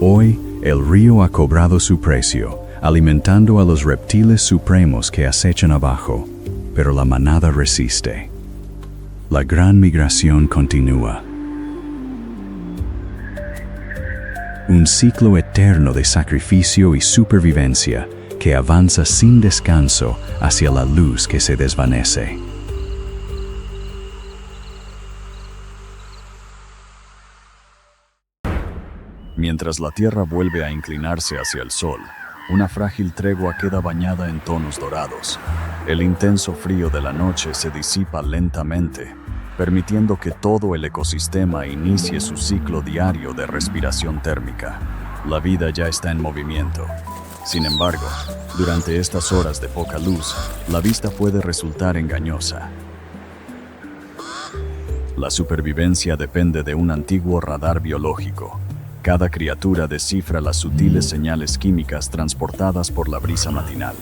Hoy, el río ha cobrado su precio, alimentando a los reptiles supremos que acechan abajo, pero la manada resiste. La gran migración continúa. Un ciclo eterno de sacrificio y supervivencia que avanza sin descanso hacia la luz que se desvanece. Mientras la Tierra vuelve a inclinarse hacia el Sol, una frágil tregua queda bañada en tonos dorados. El intenso frío de la noche se disipa lentamente, permitiendo que todo el ecosistema inicie su ciclo diario de respiración térmica. La vida ya está en movimiento. Sin embargo, durante estas horas de poca luz, la vista puede resultar engañosa. La supervivencia depende de un antiguo radar biológico. Cada criatura descifra las sutiles señales químicas transportadas por la brisa matinal.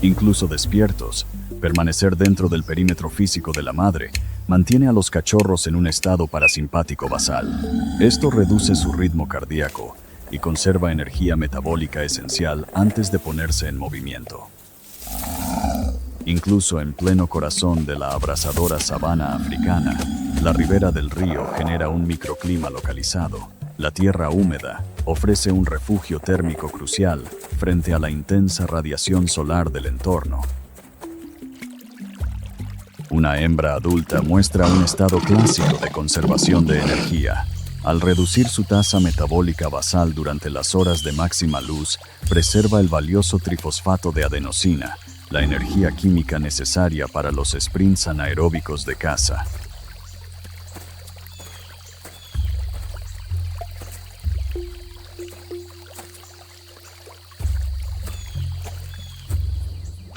Incluso despiertos, permanecer dentro del perímetro físico de la madre mantiene a los cachorros en un estado parasimpático basal. Esto reduce su ritmo cardíaco y conserva energía metabólica esencial antes de ponerse en movimiento. Incluso en pleno corazón de la abrasadora sabana africana, la ribera del río genera un microclima localizado. La tierra húmeda ofrece un refugio térmico crucial frente a la intensa radiación solar del entorno. Una hembra adulta muestra un estado clásico de conservación de energía. Al reducir su tasa metabólica basal durante las horas de máxima luz, preserva el valioso trifosfato de adenosina, la energía química necesaria para los sprints anaeróbicos de caza.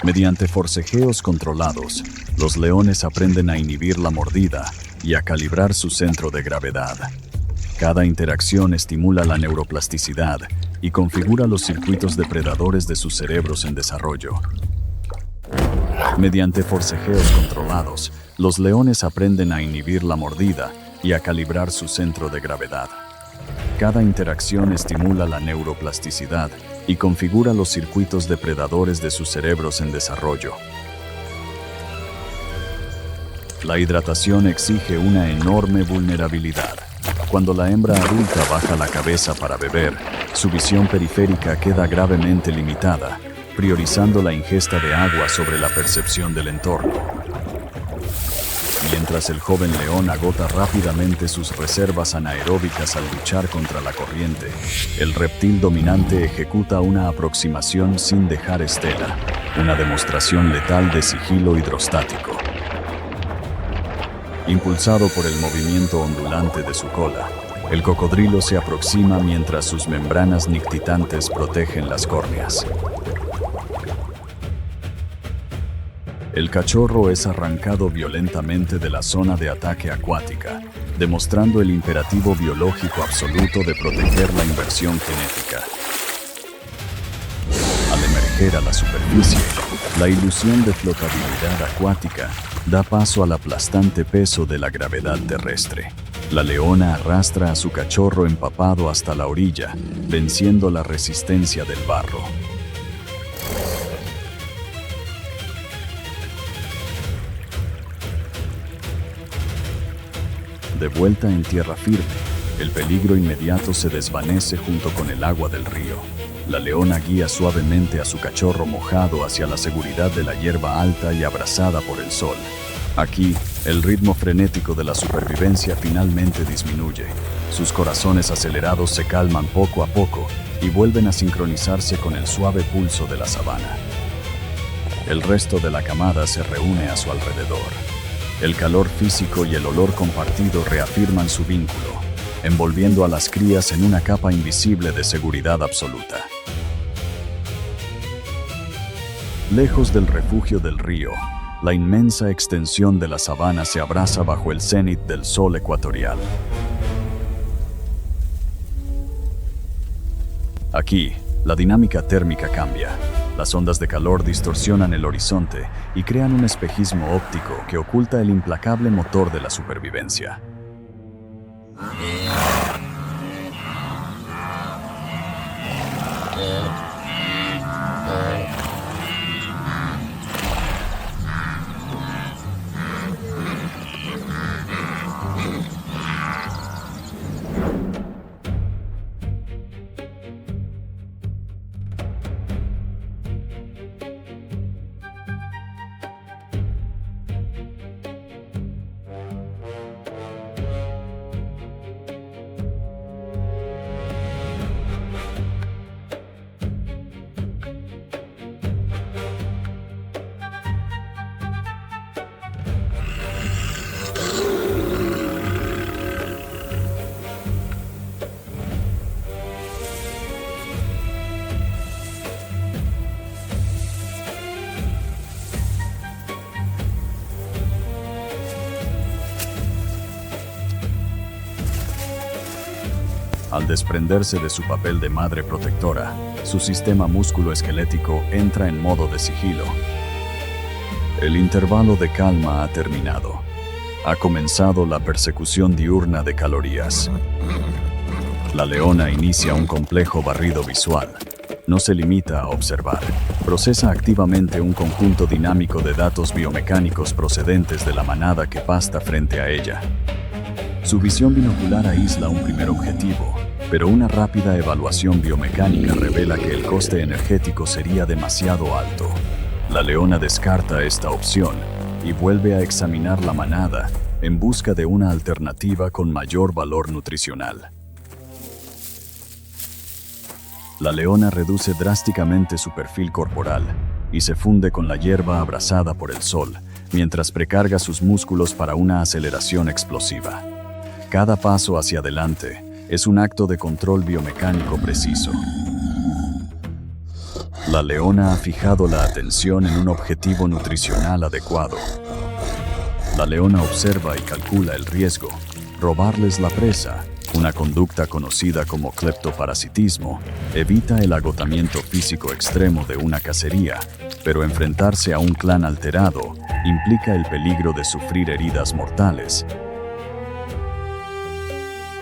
Mediante forcejeos controlados, los leones aprenden a inhibir la mordida y a calibrar su centro de gravedad. Cada interacción estimula la neuroplasticidad y configura los circuitos depredadores de sus cerebros en desarrollo. Mediante forcejeos controlados, los leones aprenden a inhibir la mordida y a calibrar su centro de gravedad. Cada interacción estimula la neuroplasticidad y configura los circuitos depredadores de sus cerebros en desarrollo. La hidratación exige una enorme vulnerabilidad. Cuando la hembra adulta baja la cabeza para beber, su visión periférica queda gravemente limitada, priorizando la ingesta de agua sobre la percepción del entorno. Mientras el joven león agota rápidamente sus reservas anaeróbicas al luchar contra la corriente, el reptil dominante ejecuta una aproximación sin dejar estela, una demostración letal de sigilo hidrostático. Impulsado por el movimiento ondulante de su cola, el cocodrilo se aproxima mientras sus membranas nictitantes protegen las córneas. El cachorro es arrancado violentamente de la zona de ataque acuática, demostrando el imperativo biológico absoluto de proteger la inversión genética. Al emerger a la superficie, la ilusión de flotabilidad acuática da paso al aplastante peso de la gravedad terrestre. La leona arrastra a su cachorro empapado hasta la orilla, venciendo la resistencia del barro. De vuelta en tierra firme, el peligro inmediato se desvanece junto con el agua del río. La leona guía suavemente a su cachorro mojado hacia la seguridad de la hierba alta y abrasada por el sol. Aquí, el ritmo frenético de la supervivencia finalmente disminuye. Sus corazones acelerados se calman poco a poco y vuelven a sincronizarse con el suave pulso de la sabana. El resto de la camada se reúne a su alrededor. El calor físico y el olor compartido reafirman su vínculo, envolviendo a las crías en una capa invisible de seguridad absoluta. Lejos del refugio del río, la inmensa extensión de la sabana se abraza bajo el cenit del sol ecuatorial. Aquí, la dinámica térmica cambia. Las ondas de calor distorsionan el horizonte y crean un espejismo óptico que oculta el implacable motor de la supervivencia. Al desprenderse de su papel de madre protectora, su sistema músculo-esquelético entra en modo de sigilo. El intervalo de calma ha terminado. Ha comenzado la persecución diurna de calorías. La leona inicia un complejo barrido visual. No se limita a observar. Procesa activamente un conjunto dinámico de datos biomecánicos procedentes de la manada que pasta frente a ella. Su visión binocular aísla un primer objetivo, pero una rápida evaluación biomecánica revela que el coste energético sería demasiado alto. La leona descarta esta opción y vuelve a examinar la manada en busca de una alternativa con mayor valor nutricional. La leona reduce drásticamente su perfil corporal y se funde con la hierba abrasada por el sol, mientras precarga sus músculos para una aceleración explosiva. Cada paso hacia adelante es un acto de control biomecánico preciso. La leona ha fijado la atención en un objetivo nutricional adecuado. La leona observa y calcula el riesgo. Robarles la presa, una conducta conocida como cleptoparasitismo, evita el agotamiento físico extremo de una cacería, pero enfrentarse a un clan alterado implica el peligro de sufrir heridas mortales.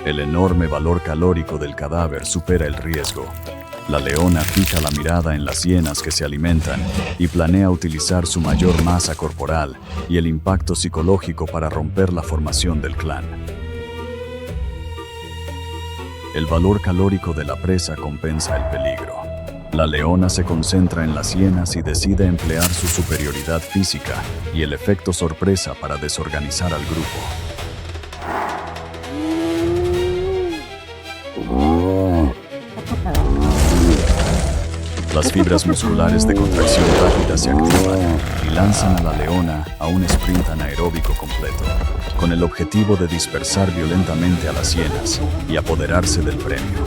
El enorme valor calórico del cadáver supera el riesgo. La leona fija la mirada en las hienas que se alimentan y planea utilizar su mayor masa corporal y el impacto psicológico para romper la formación del clan. El valor calórico de la presa compensa el peligro. La leona se concentra en las hienas y decide emplear su superioridad física y el efecto sorpresa para desorganizar al grupo. Las fibras musculares de contracción rápida se activan y lanzan a la leona a un sprint anaeróbico completo, con el objetivo de dispersar violentamente a las hienas y apoderarse del premio.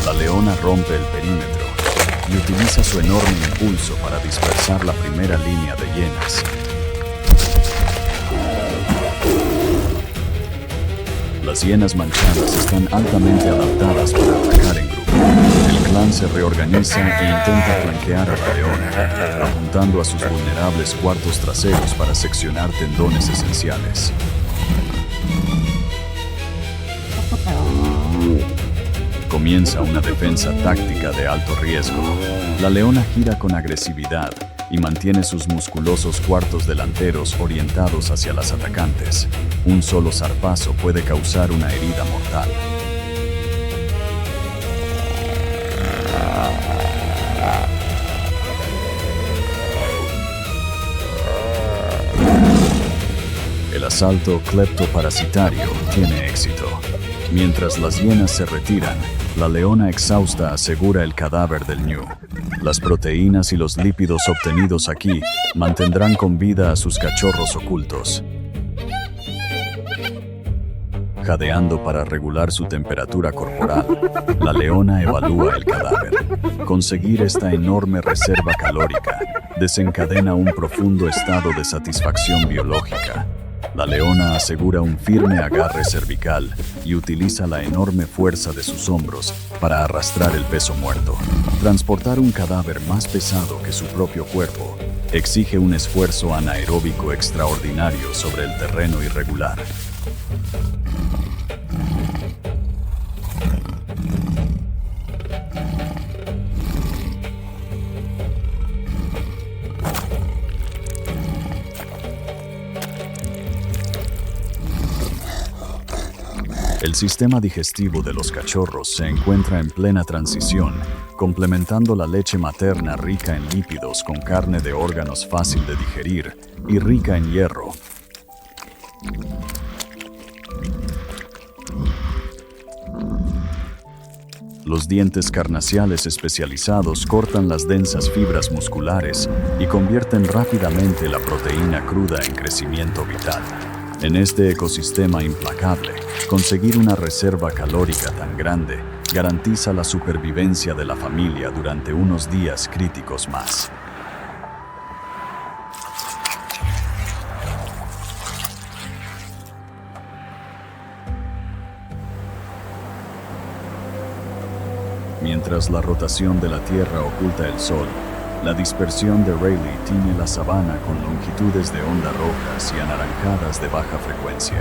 La leona rompe el perímetro y utiliza su enorme impulso para dispersar la primera línea de hienas. Las hienas manchadas están altamente adaptadas para atacar en grupo. El clan se reorganiza e intenta flanquear a la leona, apuntando a sus vulnerables cuartos traseros para seccionar tendones esenciales. Comienza una defensa táctica de alto riesgo. La leona gira con agresividad y mantiene sus musculosos cuartos delanteros orientados hacia las atacantes. Un solo zarpazo puede causar una herida mortal. El asalto cleptoparasitario tiene éxito. Mientras las hienas se retiran, La leona exhausta asegura el cadáver del ñu. Las proteínas y los lípidos obtenidos aquí mantendrán con vida a sus cachorros ocultos. Jadeando para regular su temperatura corporal, la leona evalúa el cadáver. Conseguir esta enorme reserva calórica desencadena un profundo estado de satisfacción biológica. La leona asegura un firme agarre cervical y utiliza la enorme fuerza de sus hombros para arrastrar el peso muerto. Transportar un cadáver más pesado que su propio cuerpo exige un esfuerzo anaeróbico extraordinario sobre el terreno irregular. El sistema digestivo de los cachorros se encuentra en plena transición, complementando la leche materna rica en lípidos con carne de órganos fácil de digerir y rica en hierro. Los dientes carnaciales especializados cortan las densas fibras musculares y convierten rápidamente la proteína cruda en crecimiento vital. En este ecosistema implacable, conseguir una reserva calórica tan grande garantiza la supervivencia de la familia durante unos días críticos más. Mientras la rotación de la Tierra oculta el Sol, la dispersión de Rayleigh tiñe la sabana con longitudes de onda rojas y anaranjadas de baja frecuencia.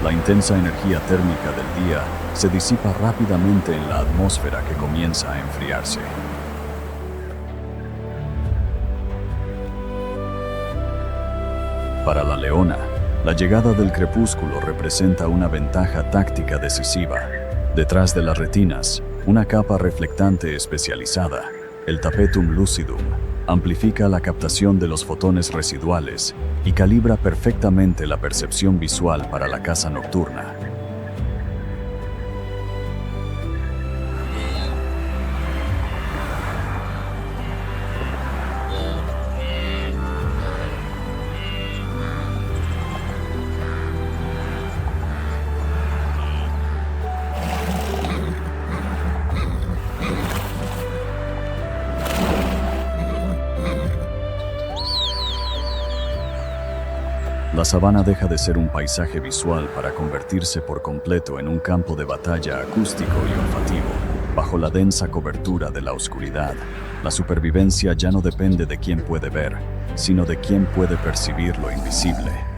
La intensa energía térmica del día se disipa rápidamente en la atmósfera que comienza a enfriarse. Para la leona, la llegada del crepúsculo representa una ventaja táctica decisiva. Detrás de las retinas, una capa reflectante especializada, el tapetum lucidum, amplifica la captación de los fotones residuales y calibra perfectamente la percepción visual para la caza nocturna. La sabana deja de ser un paisaje visual para convertirse por completo en un campo de batalla acústico y olfativo. Bajo la densa cobertura de la oscuridad, la supervivencia ya no depende de quién puede ver, sino de quién puede percibir lo invisible.